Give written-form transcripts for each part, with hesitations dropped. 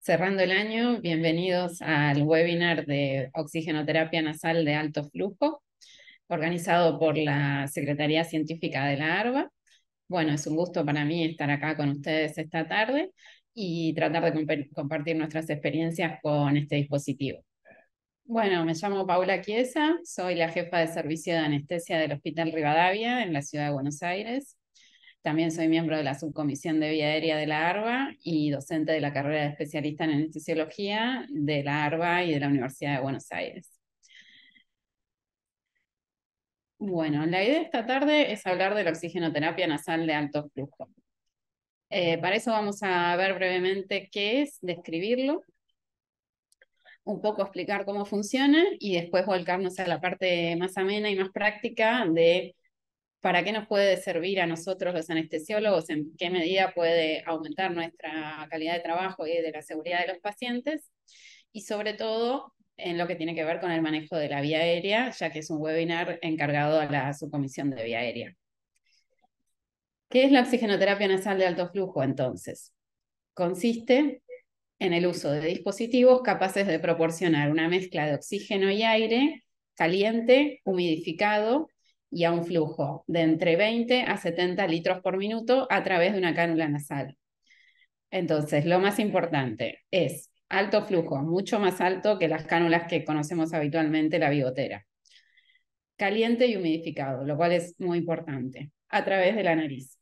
Cerrando el año, bienvenidos al webinar de oxigenoterapia nasal de alto flujo, organizado por la Secretaría Científica de la ARBA. Bueno, es un gusto para mí estar acá con ustedes esta tarde y tratar de compartir nuestras experiencias con este dispositivo. Bueno, me llamo Paula Chiesa, soy la jefa de servicio de anestesia del Hospital Rivadavia en la ciudad de Buenos Aires. También soy miembro de la subcomisión de vía aérea de la ARBA y docente de la carrera de especialista en anestesiología de la ARBA y de la Universidad de Buenos Aires. Bueno, la idea de esta tarde es hablar de la oxigenoterapia nasal de alto flujo. Para eso vamos a ver brevemente qué es, describirlo, un poco explicar cómo funciona y después volcarnos a la parte más amena y más práctica de para qué nos puede servir a nosotros los anestesiólogos, en qué medida puede aumentar nuestra calidad de trabajo y de la seguridad de los pacientes, y sobre todo en lo que tiene que ver con el manejo de la vía aérea, ya que es un webinar encargado a la subcomisión de vía aérea. ¿Qué es la oxigenoterapia nasal de alto flujo entonces? Consiste en el uso de dispositivos capaces de proporcionar una mezcla de oxígeno y aire caliente, humidificado y a un flujo de entre 20 a 70 litros por minuto a través de una cánula nasal. Entonces, lo más importante es alto flujo, mucho más alto que las cánulas que conocemos habitualmente, la bigotera. Caliente y humidificado, lo cual es muy importante, a través de la nariz.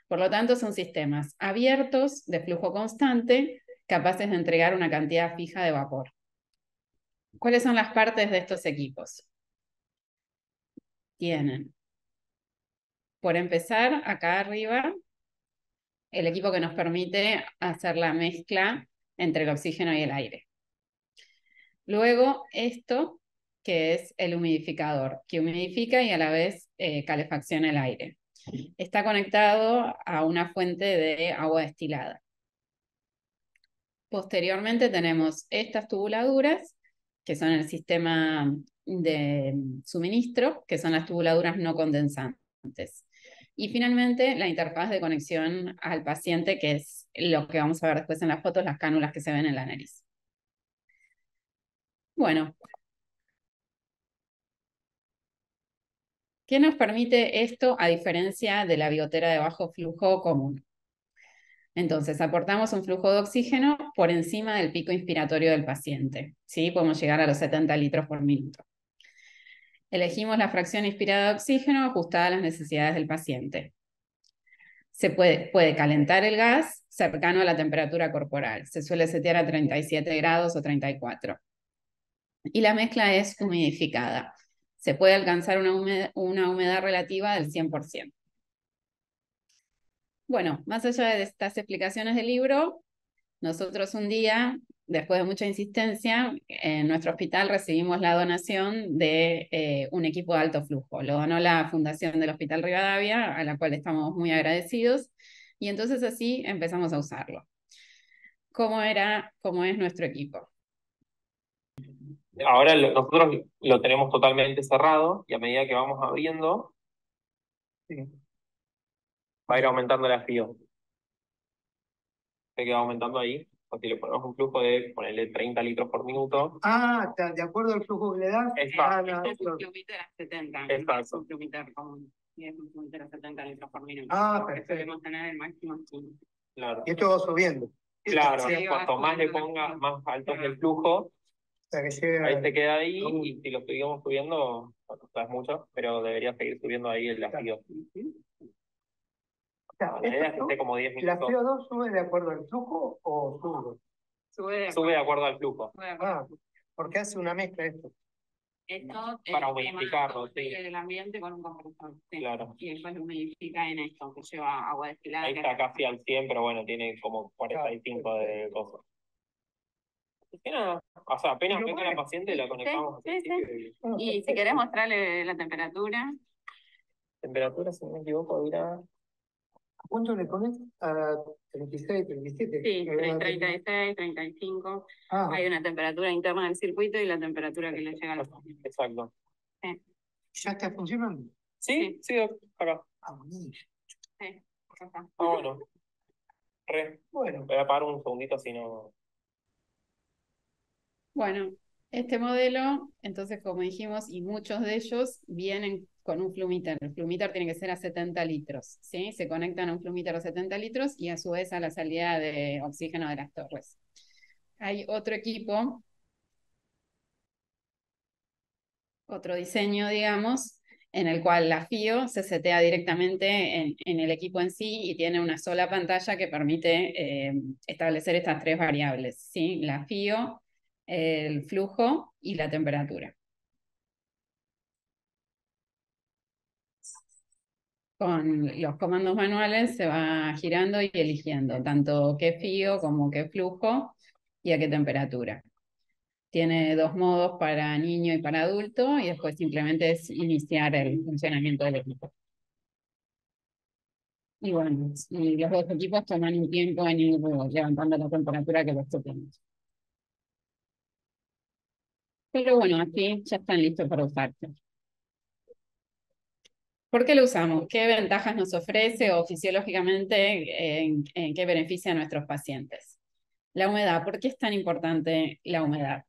Por lo tanto, son sistemas abiertos de flujo constante, capaces de entregar una cantidad fija de vapor. ¿Cuáles son las partes de estos equipos? Tienen, por empezar, acá arriba, el equipo que nos permite hacer la mezcla entre el oxígeno y el aire. Luego, esto, que es el humidificador, que humidifica y a la vez calefacciona el aire. Está conectado a una fuente de agua destilada. Posteriormente tenemos estas tubuladuras, que son el sistema de suministro, que son las tubuladuras no condensantes. Y finalmente la interfaz de conexión al paciente, que es lo que vamos a ver después en las fotos, las cánulas que se ven en la nariz. Bueno, ¿qué nos permite esto a diferencia de la biotera de bajo flujo común? Entonces, aportamos un flujo de oxígeno por encima del pico inspiratorio del paciente. ¿Sí? Podemos llegar a los 70 litros por minuto. Elegimos la fracción inspirada de oxígeno ajustada a las necesidades del paciente. Se puede calentar el gas cercano a la temperatura corporal. Se suele setear a 37 grados o 34. Y la mezcla es humidificada. Se puede alcanzar una humedad relativa del 100%. Bueno, más allá de estas explicaciones del libro, nosotros un día, después de mucha insistencia, en nuestro hospital recibimos la donación de un equipo de alto flujo. Lo donó la Fundación del Hospital Rivadavia, a la cual estamos muy agradecidos, y entonces así empezamos a usarlo. ¿Cómo es nuestro equipo? Ahora nosotros lo tenemos totalmente cerrado y a medida que vamos abriendo, sí, va a ir aumentando la frío. Se que va aumentando ahí, porque le ponemos un flujo de ponerle 30 litros por minuto. Ah, está, de acuerdo al flujo que le das. Este es un flumiter a 70. Exacto. Es un flumiter común. Y es un flumiter a 70 litros por minuto. Ah, perfecto. Debemos tener el máximo 15. Claro. Y esto va subiendo. Claro, Sí, cuanto más le ponga, más alto es el flujo. Hasta que llegue Ahí se queda ahí, y si lo seguimos subiendo, bueno, no es mucho, pero debería seguir subiendo ahí el frío. La idea es que esté como 10 ¿La minutos. CO2 sube de acuerdo al flujo o sube? Sube de acuerdo al flujo. Ah, porque hace una mezcla esto. Esto Para humidificarlo, sí. el ambiente con un compresor. Sí. Claro. Y después lo humidifica en esto, que lleva agua destilada. Ahí está casi al 100, pero bueno, tiene como 45 de cosas. Y nada, o sea, apenas venga la paciente la conectamos. Sí, sí. Y si querés mostrarle la temperatura. Temperatura, si no me equivoco, dirá. ¿Cuánto le pones? A 36, 37. Sí, 36, 35. Ah. Hay una temperatura interna del circuito y la temperatura que le llega al paciente. Exacto. Sí. ¿Ya está funcionando? Sí, acá. Ah, buenísimo. Sí, ya está. Ah, bueno. Bueno, voy a parar un segundito si no. Bueno, este modelo, entonces, como dijimos, y muchos de ellos vienen con un flumíter. El flumíter tiene que ser a 70 litros, ¿sí? Se conectan a un flumíter a 70 litros y a su vez a la salida de oxígeno de las torres. Hay otro equipo, otro diseño, digamos, en el cual la FIO se setea directamente en el equipo en sí y tiene una sola pantalla que permite establecer estas tres variables, ¿sí? La FIO, el flujo y la temperatura. Con los comandos manuales se va girando y eligiendo tanto qué fío como qué flujo y a qué temperatura. Tiene dos modos para niño y para adulto y después simplemente es iniciar el funcionamiento del equipo. Y bueno, y los dos equipos toman un tiempo en ir levantando la temperatura que los toquemos. Pero bueno, así ya están listos para usarse. ¿Por qué lo usamos? ¿Qué ventajas nos ofrece o fisiológicamente en qué beneficia a nuestros pacientes? La humedad, ¿por qué es tan importante la humedad?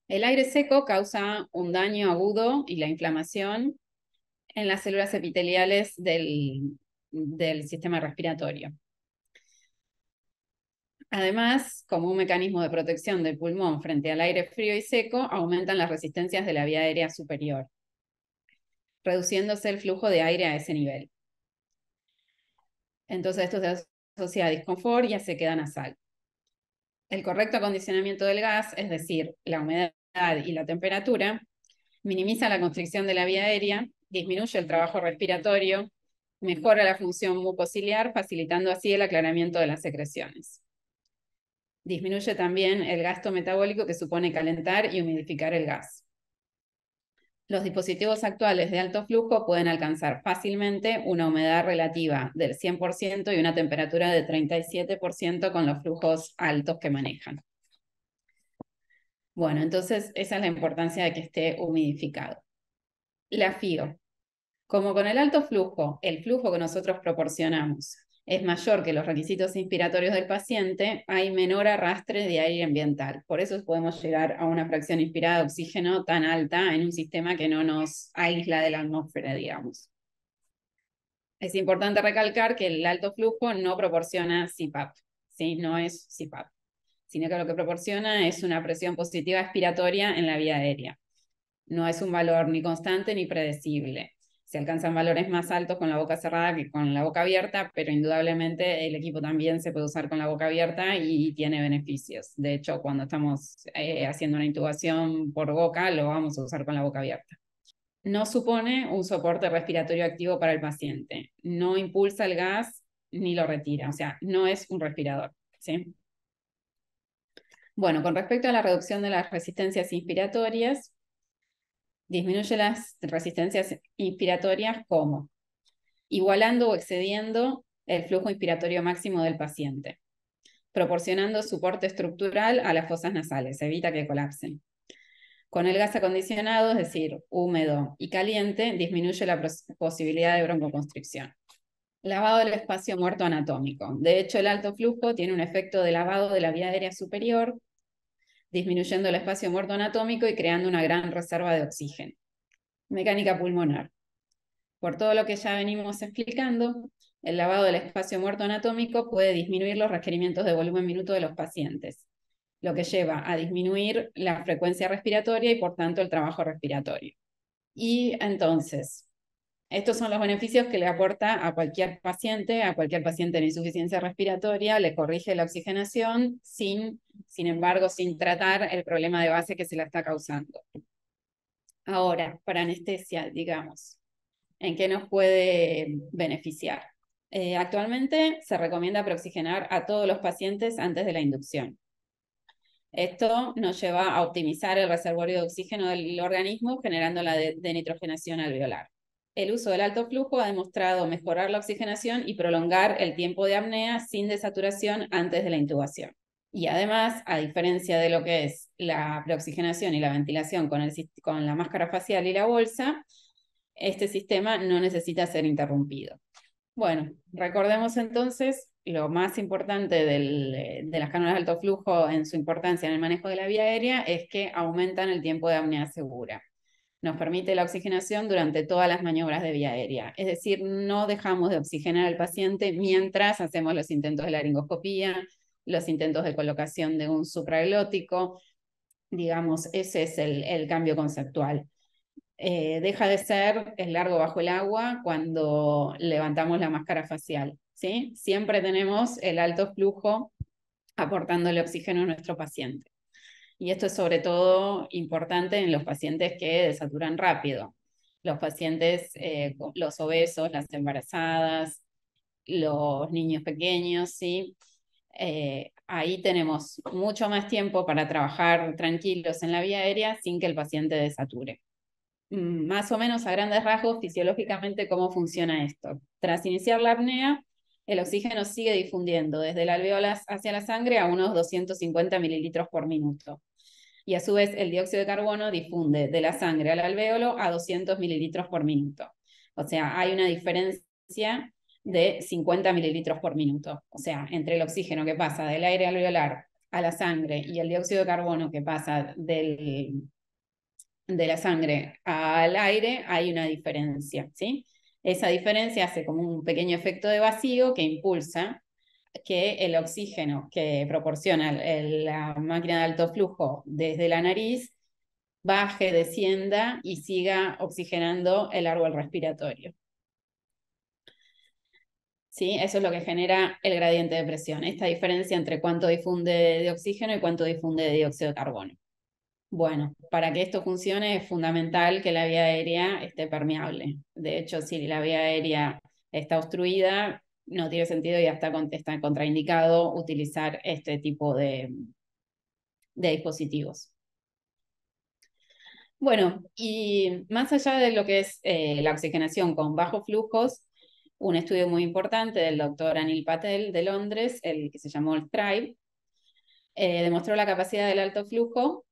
El aire seco causa un daño agudo y la inflamación en las células epiteliales del sistema respiratorio. Además, como un mecanismo de protección del pulmón frente al aire frío y seco, aumentan las resistencias de la vía aérea superior, reduciéndose el flujo de aire a ese nivel. Entonces esto se asocia a disconfort y a sequedad nasal. El correcto acondicionamiento del gas, es decir, la humedad y la temperatura, minimiza la constricción de la vía aérea, disminuye el trabajo respiratorio, mejora la función mucociliar, facilitando así el aclaramiento de las secreciones. Disminuye también el gasto metabólico que supone calentar y humidificar el gas. Los dispositivos actuales de alto flujo pueden alcanzar fácilmente una humedad relativa del 100% y una temperatura de 37% con los flujos altos que manejan. Bueno, entonces esa es la importancia de que esté humidificado. La FIO. Como con el alto flujo, el flujo que nosotros proporcionamos es mayor que los requisitos inspiratorios del paciente, hay menor arrastre de aire ambiental. Por eso podemos llegar a una fracción inspirada de oxígeno tan alta en un sistema que no nos aísla de la atmósfera, digamos. Es importante recalcar que el alto flujo no proporciona CPAP, ¿sí? No es CPAP, sino que lo que proporciona es una presión positiva expiratoria en la vía aérea. No es un valor ni constante ni predecible. Se alcanzan valores más altos con la boca cerrada que con la boca abierta, pero indudablemente el equipo también se puede usar con la boca abierta y tiene beneficios. De hecho, cuando estamos haciendo una intubación por boca, lo vamos a usar con la boca abierta. No supone un soporte respiratorio activo para el paciente. No impulsa el gas ni lo retira. O sea, no es un respirador, ¿sí? Bueno, con respecto a la reducción de las resistencias inspiratorias, disminuye las resistencias inspiratorias como igualando o excediendo el flujo inspiratorio máximo del paciente, proporcionando soporte estructural a las fosas nasales, evita que colapsen. Con el gas acondicionado, es decir, húmedo y caliente, disminuye la posibilidad de broncoconstricción. Lavado del espacio muerto anatómico. De hecho, el alto flujo tiene un efecto de lavado de la vía aérea superior, disminuyendo el espacio muerto anatómico y creando una gran reserva de oxígeno. Mecánica pulmonar. Por todo lo que ya venimos explicando, el lavado del espacio muerto anatómico puede disminuir los requerimientos de volumen minuto de los pacientes, lo que lleva a disminuir la frecuencia respiratoria y por tanto el trabajo respiratorio. Y entonces, estos son los beneficios que le aporta a cualquier paciente en insuficiencia respiratoria, le corrige la oxigenación sin embargo, sin tratar el problema de base que se la está causando. Ahora, para anestesia, digamos, ¿en qué nos puede beneficiar? Actualmente se recomienda preoxigenar a todos los pacientes antes de la inducción. Esto nos lleva a optimizar el reservorio de oxígeno del organismo, generando la denitrogenación alveolar. El uso del alto flujo ha demostrado mejorar la oxigenación y prolongar el tiempo de apnea sin desaturación antes de la intubación. Y además, a diferencia de lo que es la preoxigenación y la ventilación con la máscara facial y la bolsa, este sistema no necesita ser interrumpido. Bueno, recordemos entonces lo más importante de las cánulas de alto flujo en su importancia en el manejo de la vía aérea es que aumentan el tiempo de apnea segura. Nos permite la oxigenación durante todas las maniobras de vía aérea. Es decir, no dejamos de oxigenar al paciente mientras hacemos los intentos de laringoscopía, los intentos de colocación de un supraglótico. Digamos, ese es el cambio conceptual. Deja de ser el largo bajo el agua cuando levantamos la máscara facial, ¿sí? Siempre tenemos el alto flujo aportándole oxígeno a nuestro paciente. Y esto es sobre todo importante en los pacientes que desaturan rápido. Los pacientes, los obesos, las embarazadas, los niños pequeños, ¿sí? Ahí tenemos mucho más tiempo para trabajar tranquilos en la vía aérea sin que el paciente desature. Más o menos a grandes rasgos, fisiológicamente, ¿cómo funciona esto? Tras iniciar la apnea, el oxígeno sigue difundiendo desde el alveolo hacia la sangre a unos 250 mililitros por minuto. Y a su vez, el dióxido de carbono difunde de la sangre al alvéolo a 200 mililitros por minuto. O sea, hay una diferencia de 50 mililitros por minuto. O sea, entre el oxígeno que pasa del aire alveolar a la sangre y el dióxido de carbono que pasa de la sangre al aire, hay una diferencia, ¿sí? Esa diferencia hace como un pequeño efecto de vacío que impulsa que el oxígeno que proporciona la máquina de alto flujo desde la nariz baje, descienda y siga oxigenando el árbol respiratorio. ¿Sí? Eso es lo que genera el gradiente de presión, esta diferencia entre cuánto difunde de oxígeno y cuánto difunde de dióxido de carbono. Bueno, para que esto funcione es fundamental que la vía aérea esté permeable. De hecho, si la vía aérea está obstruida, no tiene sentido y hasta está contraindicado utilizar este tipo de dispositivos. Bueno, y más allá de lo que es la oxigenación con bajos flujos, un estudio muy importante del doctor Anil Patel de Londres, el que se llamó el TRIBE, demostró la capacidad del alto flujo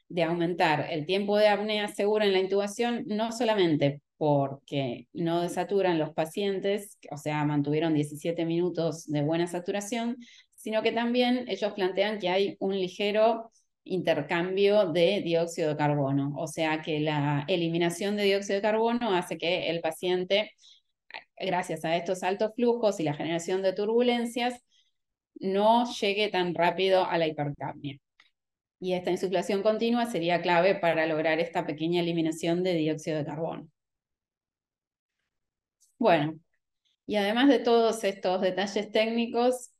de aumentar el tiempo de apnea segura en la intubación, no solamente porque no desaturan los pacientes, o sea, mantuvieron 17 minutos de buena saturación, sino que también ellos plantean que hay un ligero intercambio de dióxido de carbono, o sea que la eliminación de dióxido de carbono hace que el paciente, gracias a estos altos flujos y la generación de turbulencias, no llegue tan rápido a la hipercapnia. Y esta insuflación continua sería clave para lograr esta pequeña eliminación de dióxido de carbono. Bueno, y además de todos estos detalles técnicos,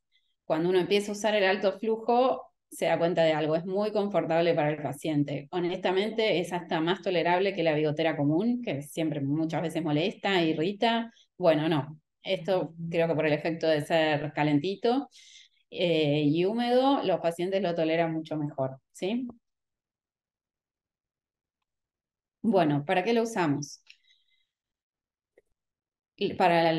cuando uno empieza a usar el alto flujo, se da cuenta de algo, es muy confortable para el paciente. Honestamente, es hasta más tolerable que la bigotera común, que siempre muchas veces molesta, irrita. Bueno, no, esto creo que por el efecto de ser calentito y húmedo, los pacientes lo toleran mucho mejor, ¿sí? Bueno, ¿para qué lo usamos? Para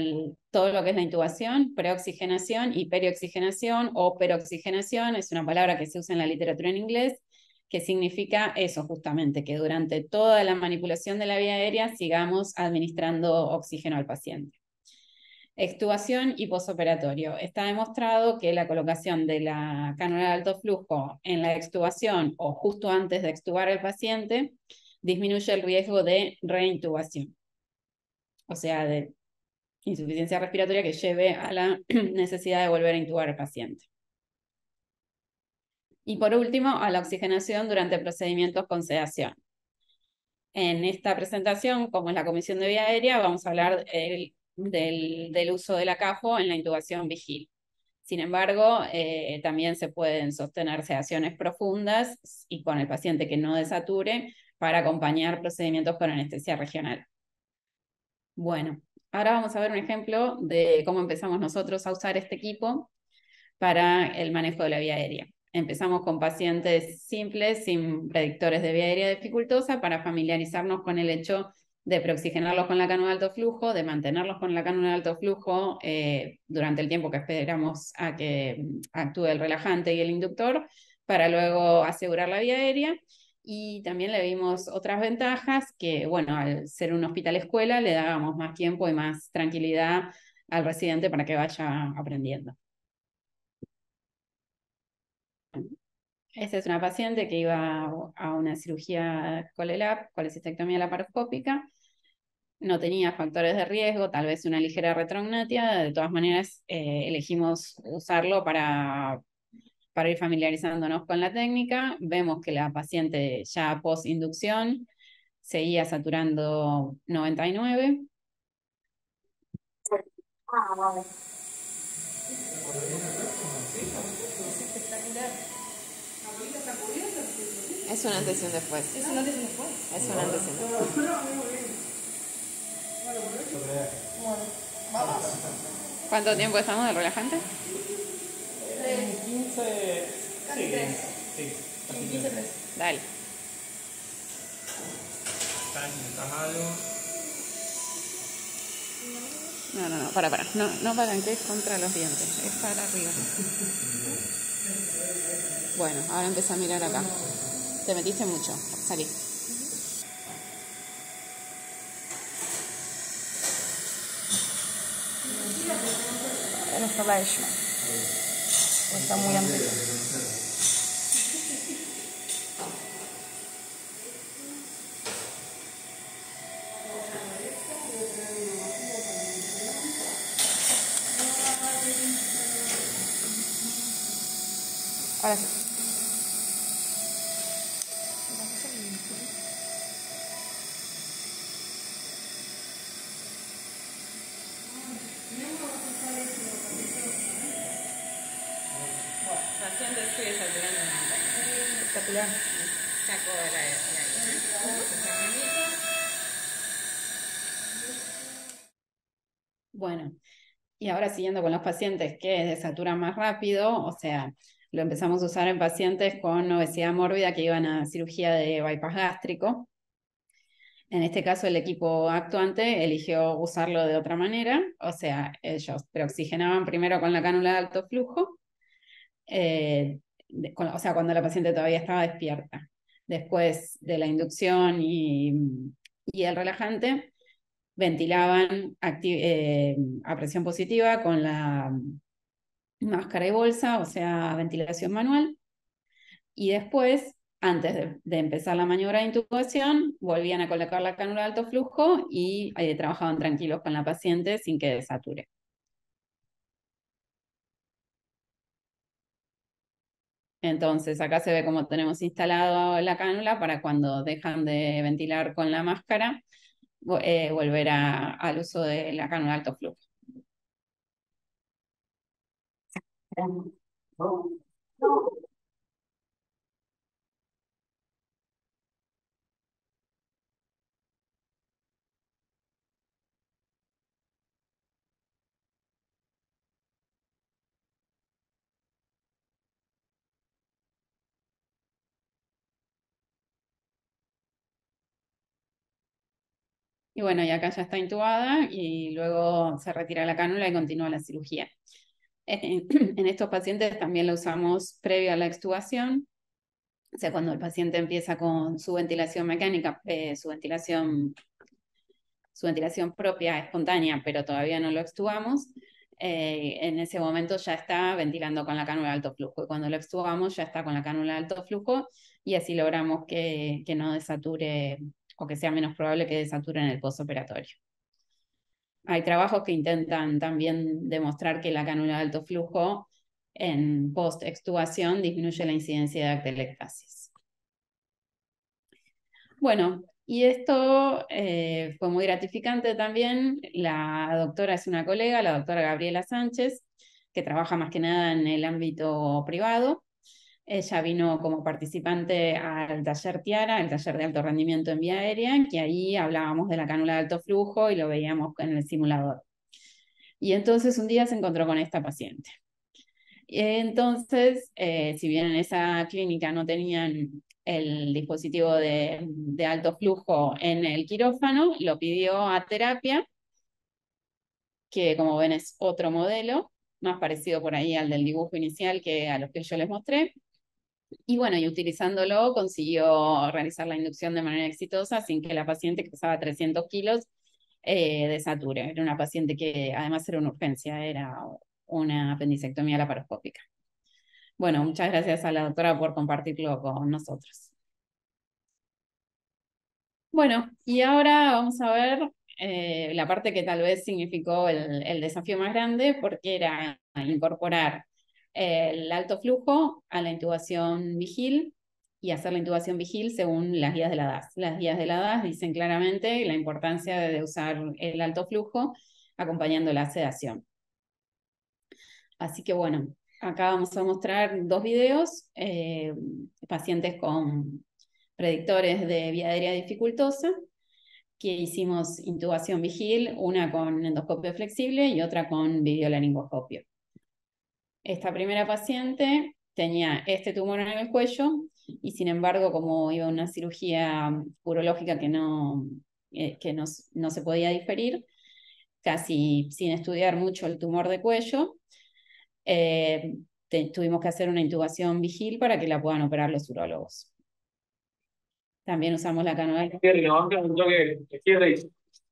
todo lo que es la intubación, preoxigenación y perioxigenación, o peroxigenación es una palabra que se usa en la literatura en inglés, que significa eso justamente, que durante toda la manipulación de la vía aérea sigamos administrando oxígeno al paciente. Extubación y posoperatorio. Está demostrado que la colocación de la cánula de alto flujo en la extubación o justo antes de extubar al paciente disminuye el riesgo de reintubación, o sea, de insuficiencia respiratoria que lleve a la necesidad de volver a intubar al paciente. Y por último, a la oxigenación durante procedimientos con sedación. En esta presentación, como es la comisión de vía aérea, vamos a hablar del uso del ACAJO en la intubación vigil. Sin embargo, también se pueden sostener sedaciones profundas y con el paciente que no desature para acompañar procedimientos con anestesia regional. Bueno, ahora vamos a ver un ejemplo de cómo empezamos nosotros a usar este equipo para el manejo de la vía aérea. Empezamos con pacientes simples, sin predictores de vía aérea dificultosa, para familiarizarnos con el hecho de preoxigenarlos con la cánula de alto flujo, de mantenerlos con la cánula de alto flujo durante el tiempo que esperamos a que actúe el relajante y el inductor, para luego asegurar la vía aérea. Y también le vimos otras ventajas que, bueno, al ser un hospital escuela, le dábamos más tiempo y más tranquilidad al residente para que vaya aprendiendo. Esta es una paciente que iba a una cirugía ColeLab, colecistectomía laparoscópica. No tenía factores de riesgo, tal vez una ligera retrognatia. De todas maneras, elegimos usarlo para ir familiarizándonos con la técnica. Vemos que la paciente ya post-inducción seguía saturando 99. Es un antes y un después. Es un antes y un después. Es un antes y un después. ¿Cuánto tiempo estamos del relajante? 15. Casi tres. Sí. 15, 3. Dale. ¿Necesitas algo? No, para. No para que es contra los dientes, es para arriba. Bueno, ahora empieza a mirar acá. Te metiste mucho, salí. Nuestro Leishman. Está muy amplio. Ahora sí. Paciente sigue saturando 99. Espectacular. Saco la Bueno, y ahora siguiendo con los pacientes que desaturan más rápido, o sea, lo empezamos a usar en pacientes con obesidad mórbida que iban a cirugía de bypass gástrico. En este caso, el equipo actuante eligió usarlo de otra manera, o sea, ellos preoxigenaban primero con la cánula de alto flujo, o sea, cuando la paciente todavía estaba despierta. Después de la inducción y el relajante, ventilaban a presión positiva con la máscara y bolsa, o sea, ventilación manual, y después, antes de empezar la maniobra de intubación, volvían a colocar la cánula de alto flujo y trabajaban tranquilos con la paciente sin que desature. Entonces, acá se ve cómo tenemos instalado la cánula para cuando dejan de ventilar con la máscara, volver al uso de la cánula de alto flujo. Y bueno, y acá ya está intubada y luego se retira la cánula y continúa la cirugía. En estos pacientes también la usamos previo a la extubación, o sea, cuando el paciente empieza con su ventilación mecánica, su ventilación propia, espontánea, pero todavía no lo extubamos, en ese momento ya está ventilando con la cánula de alto flujo. Y cuando lo extubamos ya está con la cánula de alto flujo y así logramos que no desature o que sea menos probable que desature en el postoperatorio. Hay trabajos que intentan también demostrar que la cánula de alto flujo en post-extubación disminuye la incidencia de atelectasis. Bueno, y esto fue muy gratificante también. La doctora es una colega, la doctora Gabriela Sánchez, que trabaja más que nada en el ámbito privado. Ella vino como participante al taller Tiara, el taller de alto rendimiento en vía aérea, que ahí hablábamos de la cánula de alto flujo y lo veíamos en el simulador. Y entonces un día se encontró con esta paciente. Entonces, si bien en esa clínica no tenían el dispositivo de alto flujo en el quirófano, lo pidió a terapia, que como ven es otro modelo, más parecido por ahí al del dibujo inicial que a los que yo les mostré. Y bueno, y utilizándolo consiguió realizar la inducción de manera exitosa sin que la paciente, que pesaba 300 kilos, desature. Era una paciente que además era una urgencia, era una apendicectomía laparoscópica. Bueno, muchas gracias a la doctora por compartirlo con nosotros. Bueno, y ahora vamos a ver la parte que tal vez significó el desafío más grande, porque era incorporar el alto flujo a la intubación vigil y hacer la intubación vigil según las guías de la DAS. Las guías de la DAS dicen claramente la importancia de usar el alto flujo acompañando la sedación. Así que bueno, acá vamos a mostrar dos videos, pacientes con predictores de vía aérea dificultosa, que hicimos intubación vigil, una con endoscopio flexible y otra con videolaringoscopio. Esta primera paciente tenía este tumor en el cuello y sin embargo, como iba a una cirugía urológica que no se podía diferir, casi sin estudiar mucho el tumor de cuello, tuvimos que hacer una intubación vigil para que la puedan operar los urólogos. También usamos la canoa. Cierre, levanta un toque, cierre,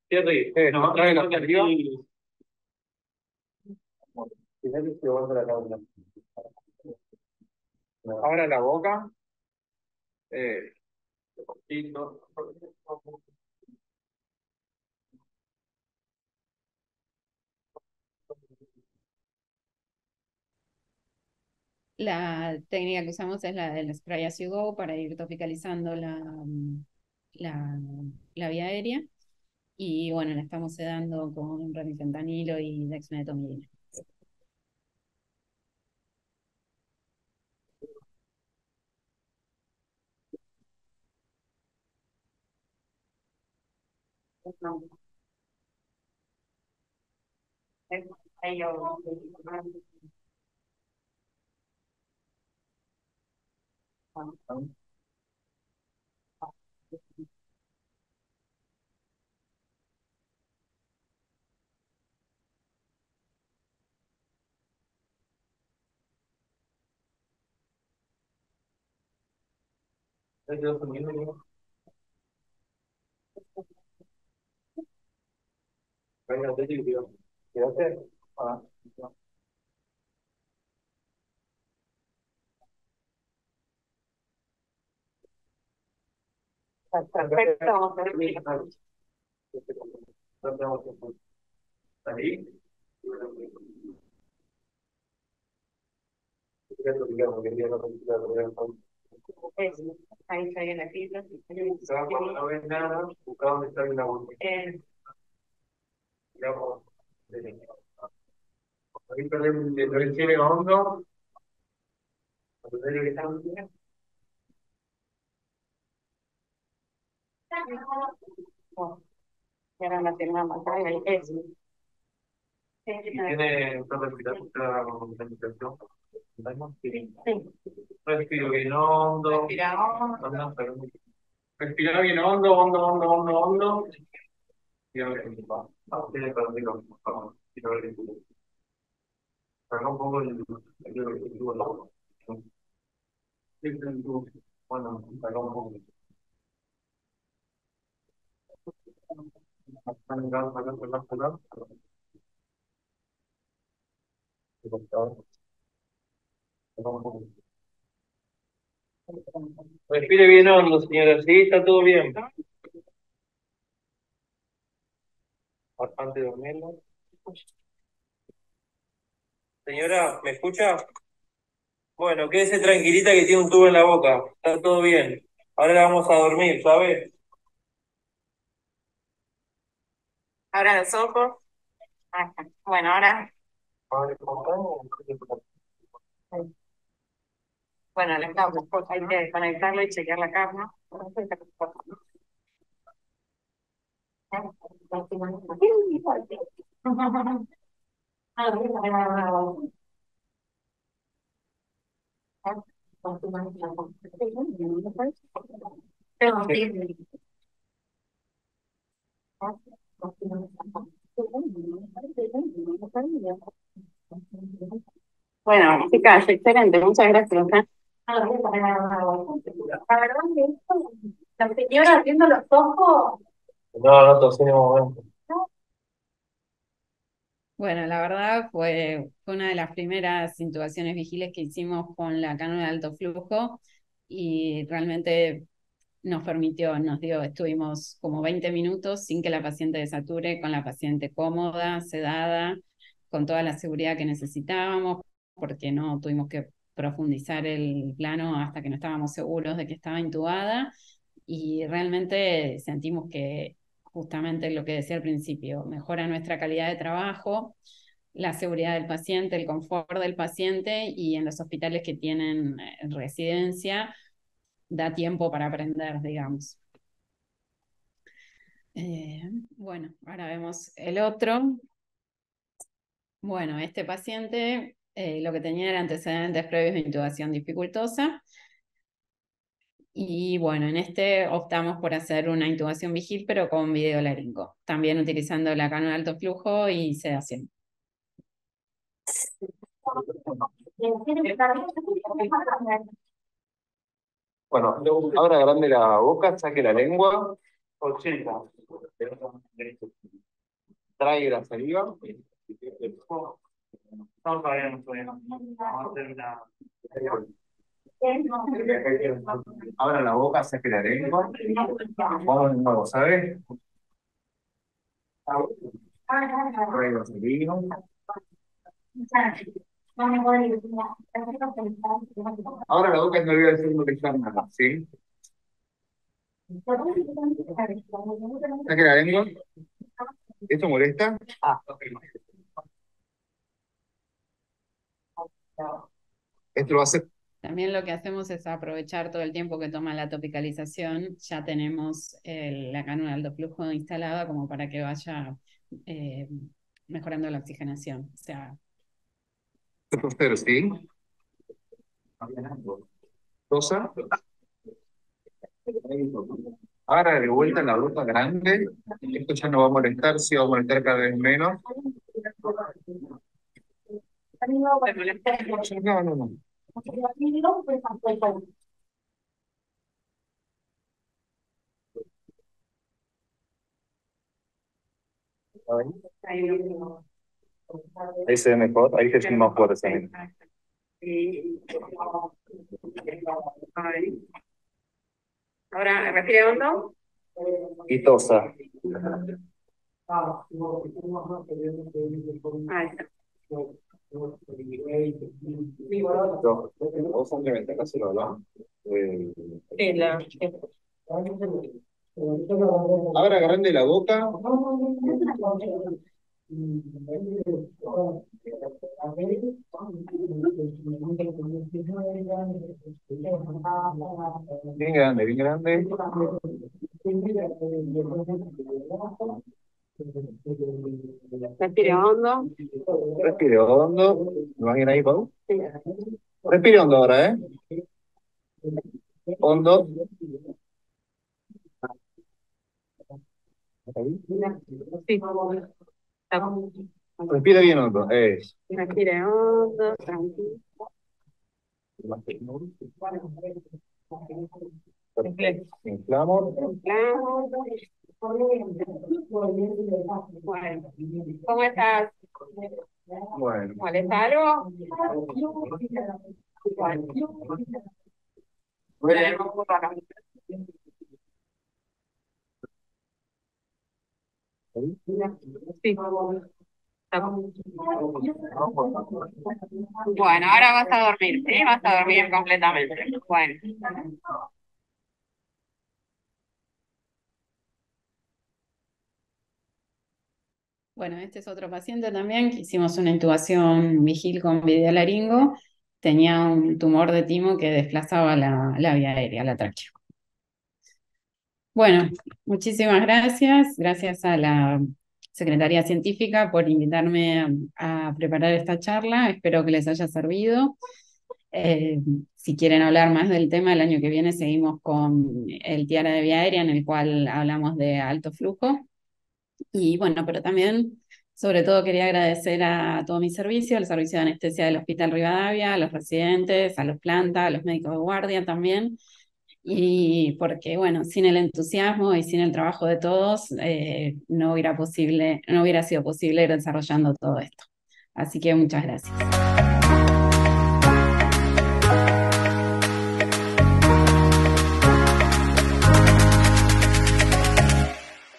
cierre, no, trae la arriba. Ahora la boca, poquito. La técnica que usamos es la del spray as you go para ir topicalizando la, la vía aérea. Y bueno, la estamos sedando con remifentanilo y dexmedetomidina. Perfecto. Ahí. Ahí está en la fila. No ves nada, busca dónde está la bolsa. Ahí perdemos el cine hondo. Y ahora la tenemos acá en el S. ¿Tiene una respiración? Sí. Respiro bien hondo. Respira bien hondo, hondo, hondo, hondo, hondo. Y a ver qué pasa. Tiene que dormirlo, por favor. Quiero ver el tubo. Saca un poco el tubo. Bueno, saca un poco. Respire bien hondo, señora. Sí, está todo bien. Bastante dormiendo. Señora, ¿me escucha? Bueno, quédese tranquilita que tiene un tubo en la boca. Está todo bien. Ahora la vamos a dormir, ¿sabe? Abra los ojos. Ajá. Bueno, ahora. Bueno, la cama, hay que conectarlo y chequear la cama. Bueno, chicas, excelente, muchas gracias. La verdad que la señora abriendo los ojos. No, no tosí en un momento. Bueno, la verdad fue una de las primeras intubaciones vigiles que hicimos con la cánula de alto flujo y realmente estuvimos como 20 minutos sin que la paciente desature, con la paciente cómoda, sedada, con toda la seguridad que necesitábamos, porque no tuvimos que profundizar el plano hasta que no estábamos seguros de que estaba intubada y realmente sentimos que justamente lo que decía al principio, mejora nuestra calidad de trabajo, la seguridad del paciente, el confort del paciente y en los hospitales que tienen residencia da tiempo para aprender, digamos. Bueno, ahora vemos el otro. Bueno, este paciente lo que tenía era antecedentes previos de intubación dificultosa. Y bueno, en este optamos por hacer una intubación vigil, pero con videolaringo, también utilizando la cánula de alto flujo y sedación. Bueno, ahora grande la boca, saque la lengua, 80. trague la saliva. No, todavía no, todavía no. Vamos a hacer una. Abra la boca, saque la lengua. Vamos de nuevo, ¿sabes? Trague la saliva. Ahora la boca no voy a decir no dejar nada, ¿sí? Saque la lengua. ¿Esto molesta? Esto lo va a hacer. También lo que hacemos es aprovechar todo el tiempo que toma la topicalización. Ya tenemos la cánula de alto flujo instalada como para que vaya mejorando la oxigenación. O sea, Toser, ¿sí? Tosa. Ahora de vuelta en la boca grande. Esto ya no va a molestar, sí va a molestar cada vez menos. No, no, no. Ahí se ve mejor, ahí se siente más fuerte también. ahora respire hondo. Y tosa. Ahí está. Vos simplemente acáselo, ¿no? Ahora grande la boca. Bien grande, bien grande. Respire hondo. Respire hondo. ¿Me vas bien ahí, Pau? Respire hondo ahora, ¿eh? Hondo. Sí. Respira bien hondo. Respire hondo, tranquilo. Inflamos. Bueno, ¿cómo estás? Bueno. ¿Molesta algo? Sí. Bueno, ahora vas a dormir, ¿sí? Vas a dormir completamente. Bueno. Bueno, este es otro paciente también que hicimos una intubación vigil con videolaringo. Tenía un tumor de timo que desplazaba la vía aérea, la tráquea. Bueno, muchísimas gracias. Gracias a la Secretaría Científica por invitarme a preparar esta charla. Espero que les haya servido. Si quieren hablar más del tema, el año que viene seguimos con el Tiara de Vía Aérea, en el cual hablamos de alto flujo. Y bueno, pero también, sobre todo, quería agradecer a todo mi servicio, al servicio de anestesia del Hospital Rivadavia, a los residentes, a los plantas, a los médicos de guardia también, Y porque, bueno, sin el entusiasmo y sin el trabajo de todos, no hubiera sido posible ir desarrollando todo esto. Así que muchas gracias.